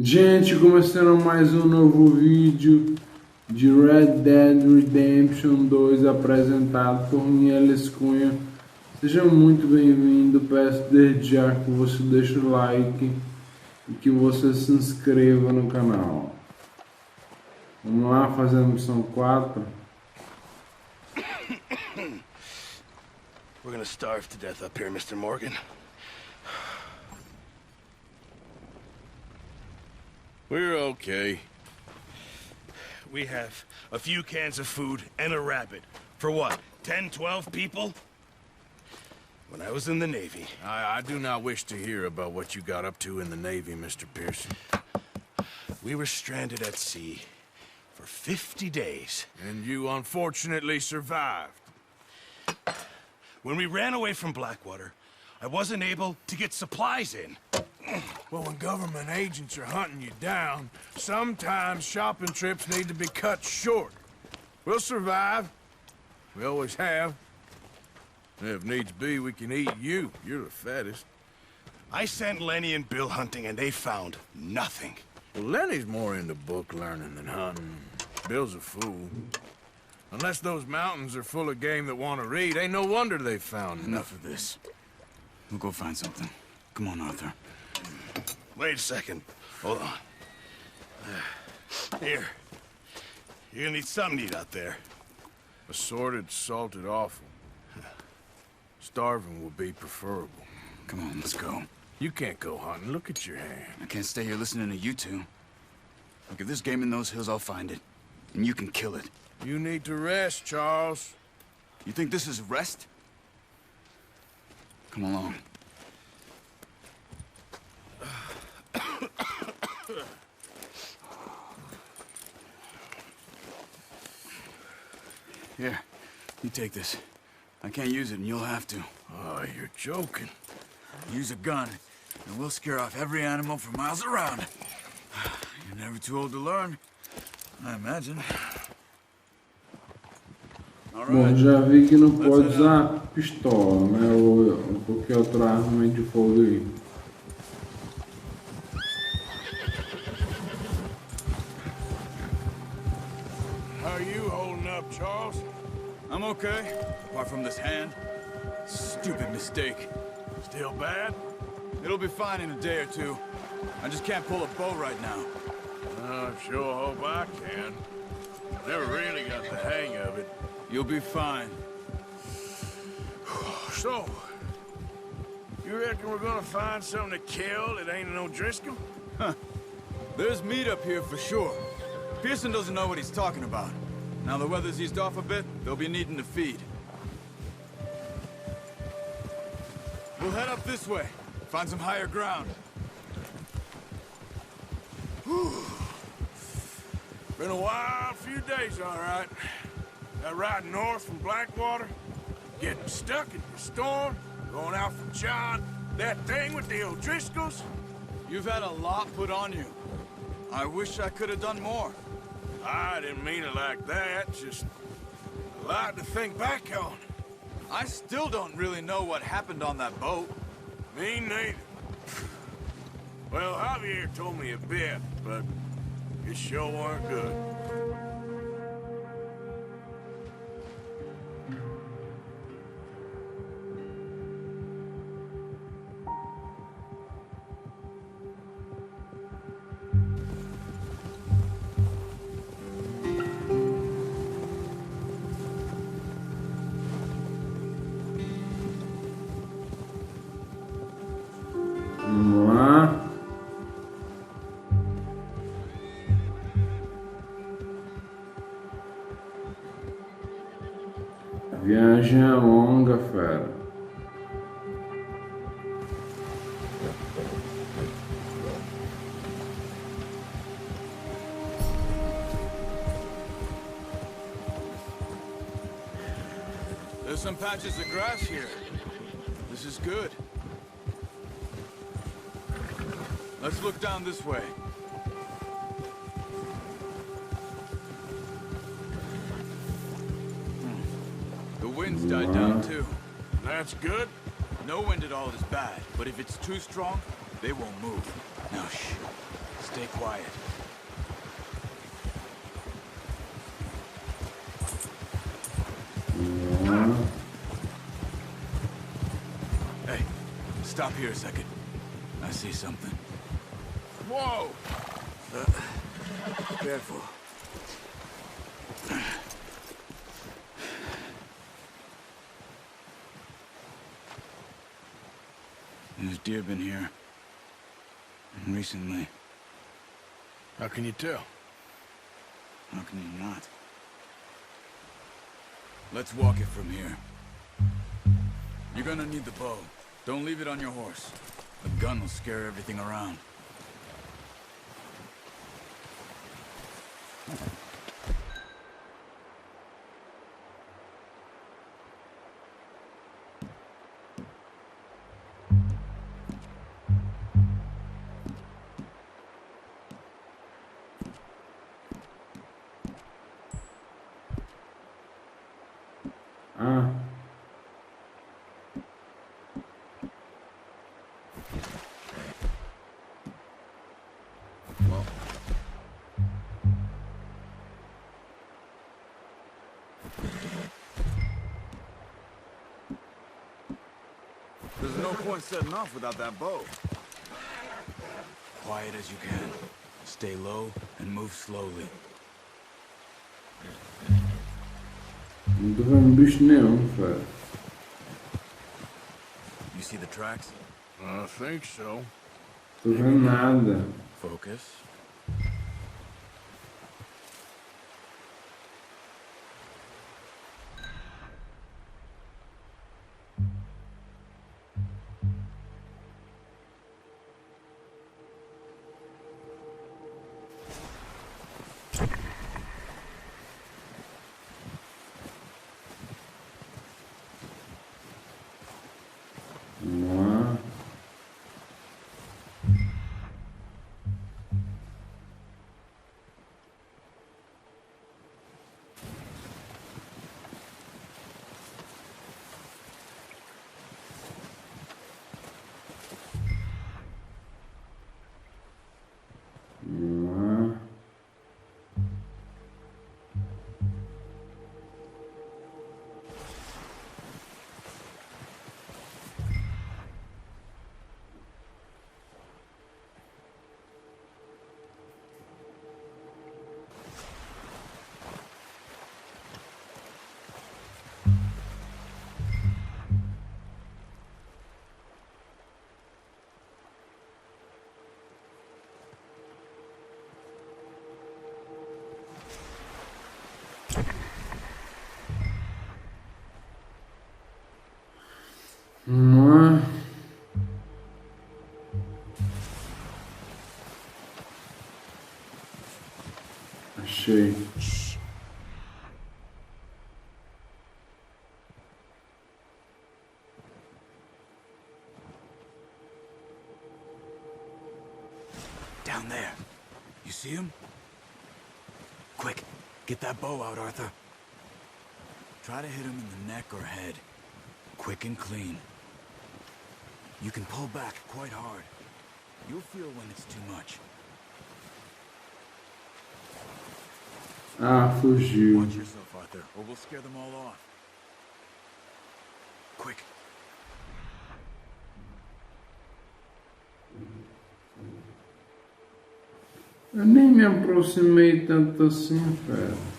Gente, começando mais um novo vídeo de Red Dead Redemption 2 apresentado por Mieles Cunha. Seja muito bem-vindo, peço desde já que você deixe o like e que você se inscreva no canal. Vamos lá fazer a missão 4. We're gonna starve to death up here, Mr. Morgan. We're okay. We have a few cans of food and a rabbit. For what, 10, 12 people? When I was in the Navy... I do not wish to hear about what you got up to in the Navy, Mr. Pearson. We were stranded at sea for 50 days. And you unfortunately survived. When we ran away from Blackwater, I wasn't able to get supplies in. Well, when government agents are hunting you down, sometimes shopping trips need to be cut short. We'll survive. We always have. If needs be, we can eat you. You're the fattest. I sent Lenny and Bill hunting, and they found nothing. Well, Lenny's more into book learning than hunting. Bill's a fool. Unless those mountains are full of game that want to read, ain't no wonder they found Enough of this. We'll go find something. Come on, Arthur. Wait a second. Hold on. Here. You're gonna need something to eat out there. Assorted, salted offal. Starving would be preferable. Come on, let's go. You can't go hunting. Look at your hand. I can't stay here listening to you two. Look, if there's game in those hills, I'll find it. And you can kill it. You need to rest, Charles. You think this is rest? Come along. Here, you take this. I can't use it, and you'll have to. Oh, you're joking. Use a gun, and we'll scare off every animal for miles around. You're never too old to learn, I imagine. Bom, já vi que não pode usar pistola, né? Ou qualquer outra arma de fogo aí. How are you holding up, Charles? I'm okay, apart from this hand. Stupid mistake. Still bad? It'll be fine in a day or two. I just can't pull a bow right now. I sure hope I can. Never really got the hang of it. You'll be fine. So, you reckon we're gonna find something to kill that ain't no Driscoll? Huh. There's meat up here for sure. Pearson doesn't know what he's talking about. Now the weather's eased off a bit, they'll be needing to feed. We'll head up this way. Find some higher ground. Been a wild few days, all right. That ride north from Blackwater, getting stuck in the storm, going out from John, that thing with the O'Driscolls. You've had a lot put on you. I wish I could have done more. I didn't mean it like that, just a lot to think back on. I still don't really know what happened on that boat. Me neither. Well, Javier told me a bit, but it sure weren't good. Vamos lá. A viagem é longa, fera. There's some patches of grass here. This is good. Let's look down this way. The wind's died down too. That's good. No wind at all is bad, but if it's too strong, they won't move. Now shh. stay quiet. Hey, stop here a second. I see something. Whoa! Careful. There's deer been here. Recently. How can you tell? How can you not? Let's walk it from here. You're gonna need the bow. Don't leave it on your horse. The gun will scare everything around. Ah. Well, there's no point setting off without that bow. Quiet as you can. Stay low and move slowly. Não tô vendo bicho nenhum, cara. You see the tracks? I think so. Tô vendo nada. Focus. Vamos lá. Vamos lá. Vamos lá. Achei. Down there. You see him? Quick, get that bow out, Arthur. Try to hit him in the neck or head. Quick and clean. You can pull back quite hard. You'll feel when it's too much. Ah, fugiu. Watch yourself, Arthur, or we'll scare them all off. Quick. Eu nem me aproximei tanto assim, cara.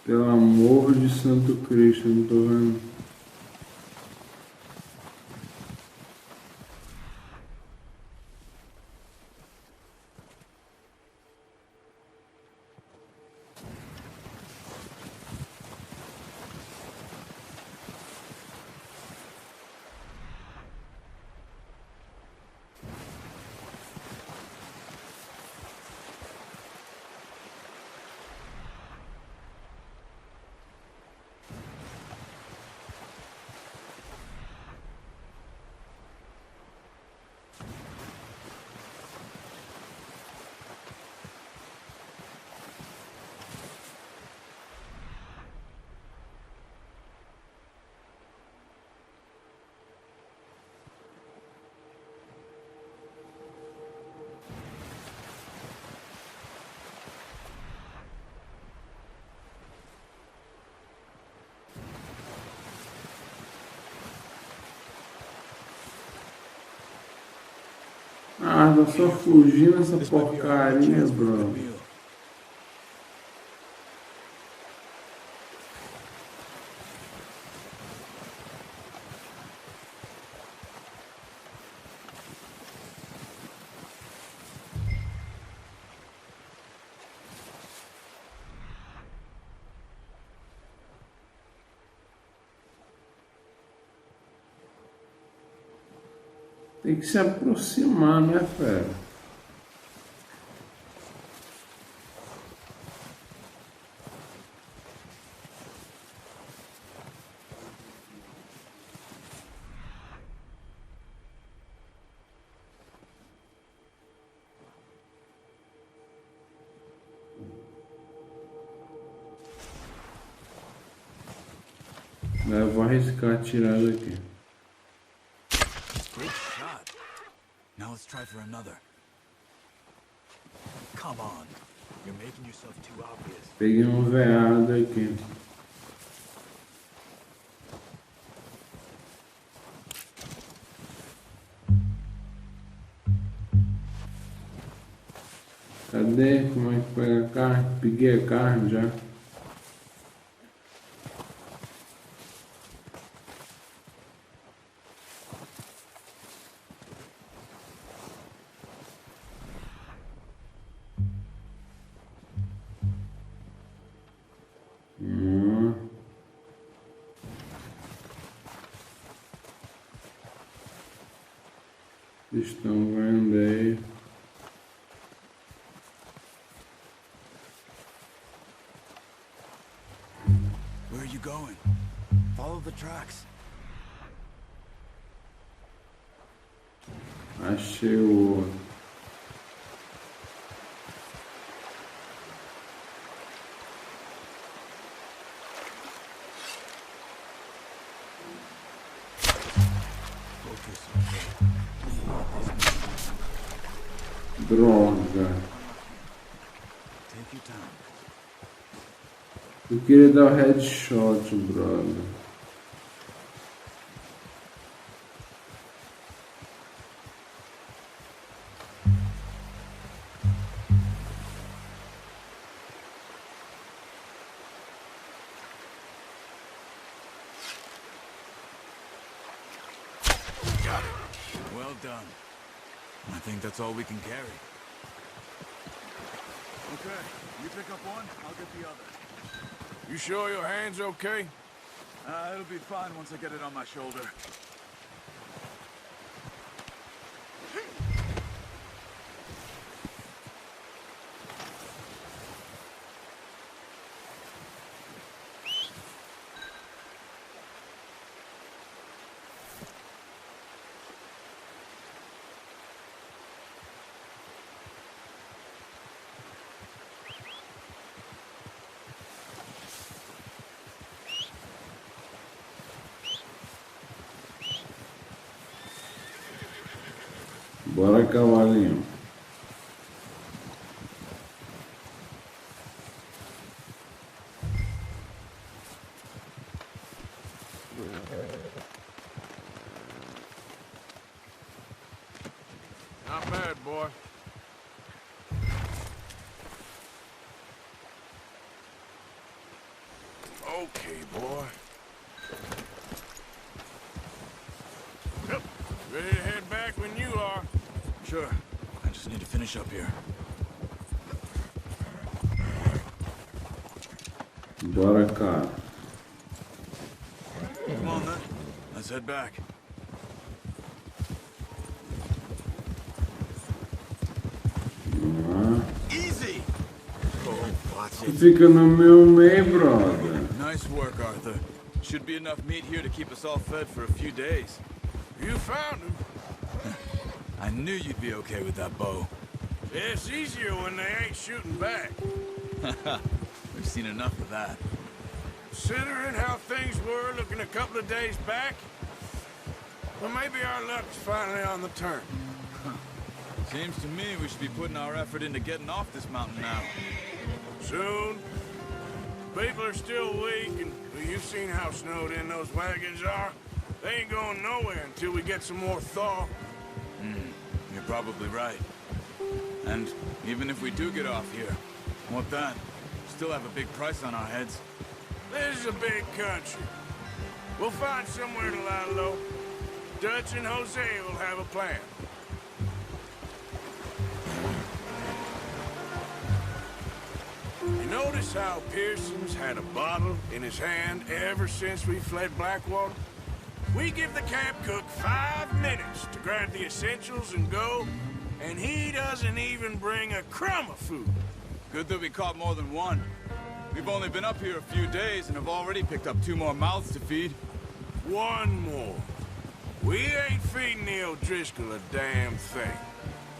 Pelo amor de Santo Cristo, não tô vendo. Ah, tá só fugindo essa porcaria, bro. Tem que se aproximar, né, fera? Eu vou arriscar atirar daqui. Good shot. Now let's try for another. Come on. You're making yourself too obvious. Peguei um veado aqui. Cadê? Como é que pega a carne? Peguei a carne já. Estão vendo aí. Where are you going? Follow the tracks. Achei o outro. Droga. Take your time. Eu queria dar o headshot, brother. Got it. Well done. I think that's all we can carry. Okay, you pick up one, I'll get the other. You sure your hand's okay? It'll be fine once I get it on my shoulder. Bora, cavalinho. Not bad, boy. Okay, boy. Yep. Ready to head back when you are. Sure. I just need to finish up here. Bora, cara. Come on, then. Let's head back. Easy! Oh, watch Tu it. fica no meu meio, brother. Nice work, Arthur. Should be enough meat here to keep us all fed for a few days. You found him. I knew you'd be okay with that bow. It's easier when they ain't shooting back. We've seen enough of that. Considering how things were looking a couple of days back, well, maybe our luck's finally on the turn. Seems to me we should be putting our effort into getting off this mountain now. Soon. People are still weak, and well, you've seen how snowed in those wagons are. They ain't going nowhere until we get some more thaw. You're probably right. And even if we do get off here, what then? Still have a big price on our heads. This is a big country. We'll find somewhere to lie low. Dutch and Jose will have a plan. You notice how Pearson's had a bottle in his hand ever since we fled Blackwater? We give the camp cook 5 minutes to grab the essentials and go, and he doesn't even bring a crumb of food. Good that we caught more than one. We've only been up here a few days and have already picked up 2 more mouths to feed. One more. We ain't feeding the O'Driscoll a damn thing.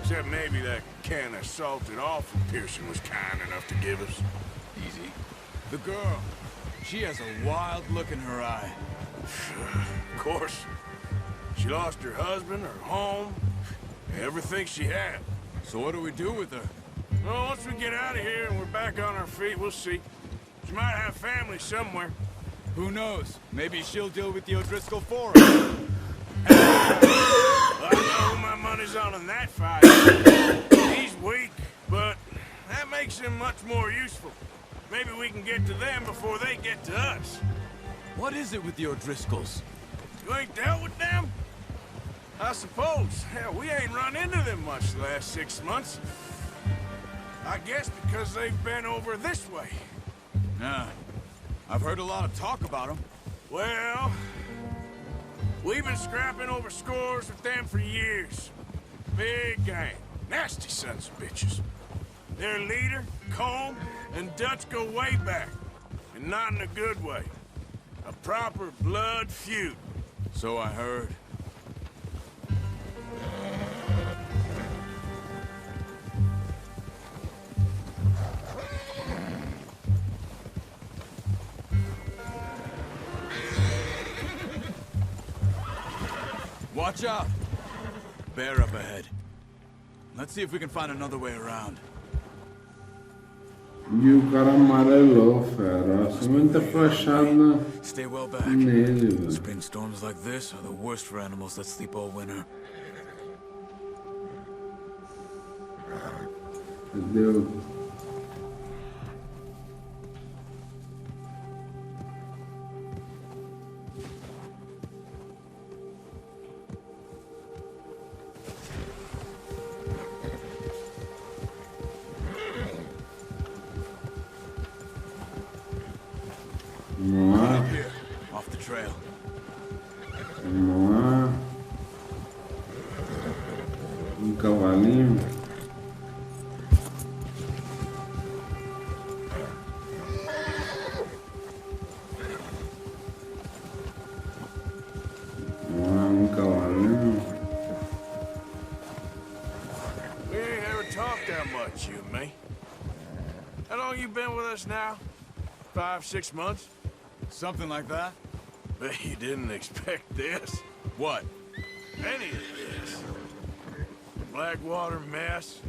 Except maybe that can of salted offal Pearson was kind enough to give us. Easy. The girl. She has a wild look in her eye. Of course. She lost her husband, her home, everything she had. So what do we do with her? Well, once we get out of here and we're back on our feet, we'll see. She might have family somewhere. Who knows? Maybe she'll deal with the O'Driscoll for us. I know who my money's on in that fight. He's weak, but that makes him much more useful. Maybe we can get to them before they get to us. What is it with the O'Driscolls? You ain't dealt with them? I suppose. Hell, we ain't run into them much the last 6 months. I guess because they've been over this way. Yeah. I've heard a lot of talk about them. Well, we've been scrapping over scores with them for years. Big gang. Nasty sons of bitches. Their leader, Combe, and Dutch go way back. And not in a good way. A proper blood feud. So I heard. Watch out! Bear up ahead. Let's see if we can find another way around. E o cara amarelou, fera. Somente tá flechado Stay well back. nele, velho. Spring storms like this are the worst for animals that sleep all winter. Entendeu? Vamos lá, Up here, off the trail. vamos lá. Cavalinho. Cavalinho. We ain't ever talked that much, you and me. How long you been with us now? 5, 6 months? Something like that? Bet you didn't expect this. What? Any of this. The Blackwater mess.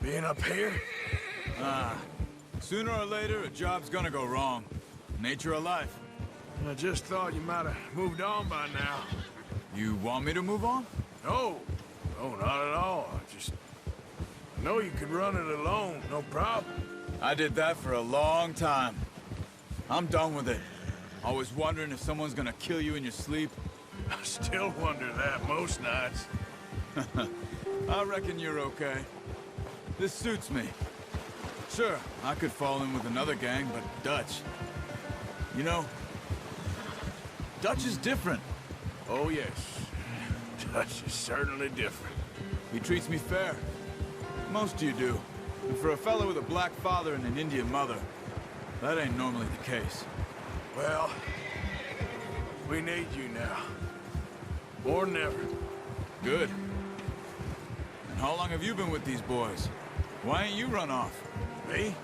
Being up here. Sooner or later, a job's gonna go wrong. Nature of life. I just thought you might have moved on by now. You want me to move on? No. No, not at all. I know you could run it alone, no problem. I did that for a long time. I'm done with it. Always wondering if someone's gonna kill you in your sleep. I still wonder that most nights. I reckon you're okay. This suits me. Sure, I could fall in with another gang, but Dutch... You know, Dutch is different. Oh, yes. Dutch is certainly different. He treats me fair. Most of you do. And for a fellow with a black father and an Indian mother, that ain't normally the case. Well, we need you now. More than ever. Good. And how long have you been with these boys? Why ain't you run off? Me?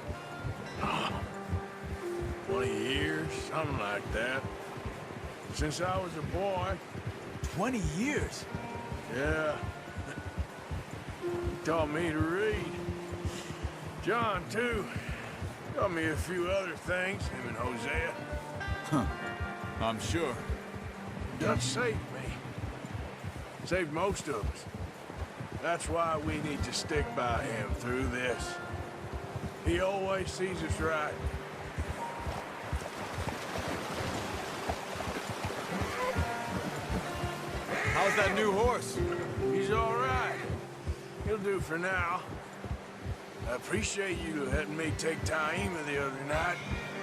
20 years, something like that. Since I was a boy. 20 years? Yeah. He taught me to read. John, too. Taught me a few other things, him and Hosea. Huh. I'm sure. Dutch saved me. Saved most of us. That's why we need to stick by him through this. He always sees us right. How's that new horse? He's all right. He'll do for now. I appreciate you letting me take Taima the other night.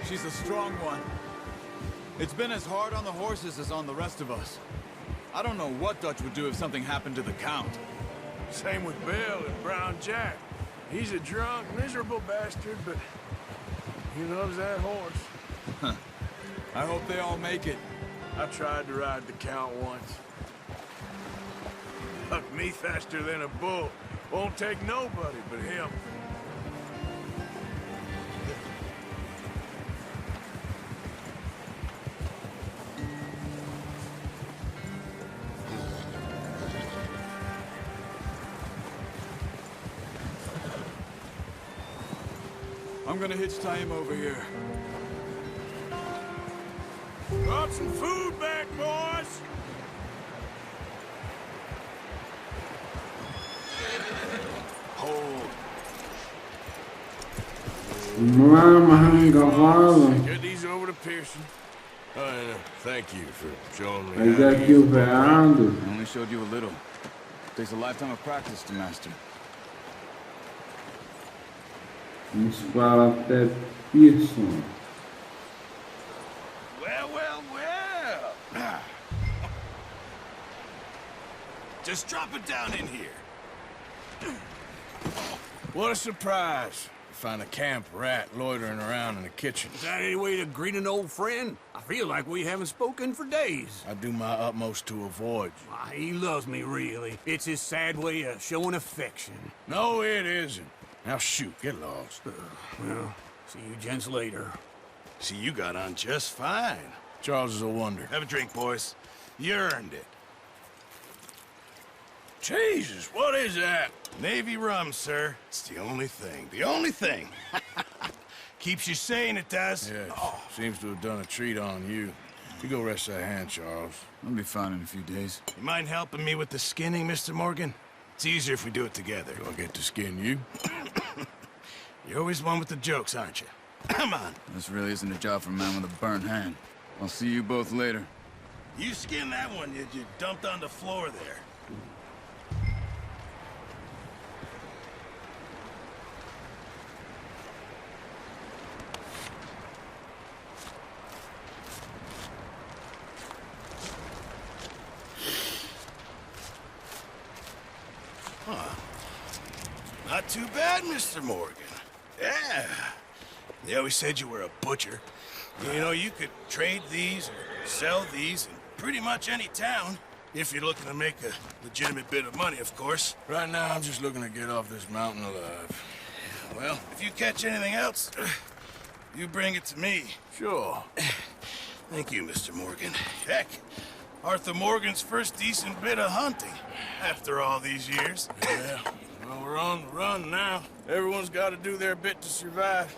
She's a strong one. It's been as hard on the horses as on the rest of us. I don't know what Dutch would do if something happened to the Count. Same with Bill and Brown Jack. He's a drunk, miserable bastard, but he loves that horse. I hope they all make it. I tried to ride the Count once. Hucked me faster than a bull. Won't take nobody but him. I'm gonna hitch Taima over here. Brought some food back, boys! Hold. Vamos lá, amarrando cavalo. Get these over to Pearson. Thank you for showing me Aí how to daqui use o veado. I only showed you a little. Takes a lifetime of practice to master. Vamos para até Pearson. Well, well, well. Just drop it down in here. What a surprise. Find a camp rat loitering around in the kitchen. Is that any way to greet an old friend? I feel like we haven't spoken for days. I do my utmost to avoid you. Why, he loves me, really. It's his sad way of showing affection. No, it isn't. Now shoot, get lost. Well, see you gents later. See, you got on just fine. Charles is a wonder. Have a drink, boys. You earned it. Jesus, what is that? Navy rum, sir. It's the only thing. The only thing. Keeps you sane, it does. Yes, seems to have done a treat on you. You go rest that hand, Charles. I'll be fine in a few days. You mind helping me with the skinning, Mr. Morgan? It's easier if we do it together. Do I get to skin you? You're always one with the jokes, aren't you? Come on. This really isn't a job for a man with a burnt hand. I'll see you both later. You skinned that one you dumped on the floor there. Not too bad, Mr. Morgan. Yeah. They always said you were a butcher. You know, you could trade these or sell these in pretty much any town. If you're looking to make a legitimate bit of money, of course. Right now, I'm just looking to get off this mountain alive. Well, if you catch anything else, you bring it to me. Sure. Thank you, Mr. Morgan. Heck, Arthur Morgan's first decent bit of hunting after all these years. Yeah. Well, we're on the run now. Everyone's got to do their bit to survive.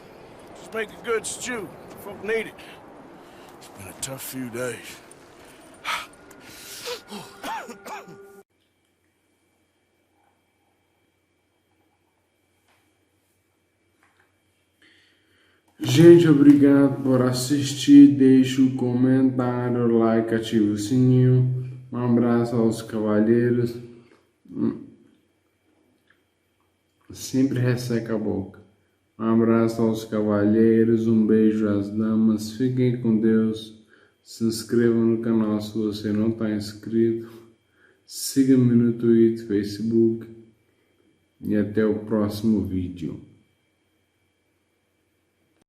Just make a good stew. Folk need it. It's been a tough few days. Gente, obrigado por assistir. Deixe o comentário, like, ative o sininho. Um abraço aos cavalheiros. Sempre resseca a boca. Um abraço aos cavalheiros, um beijo às damas. Fiquem com Deus. Se inscrevam no canal se você não está inscrito. Siga-me no Twitter, Facebook. E até o próximo vídeo.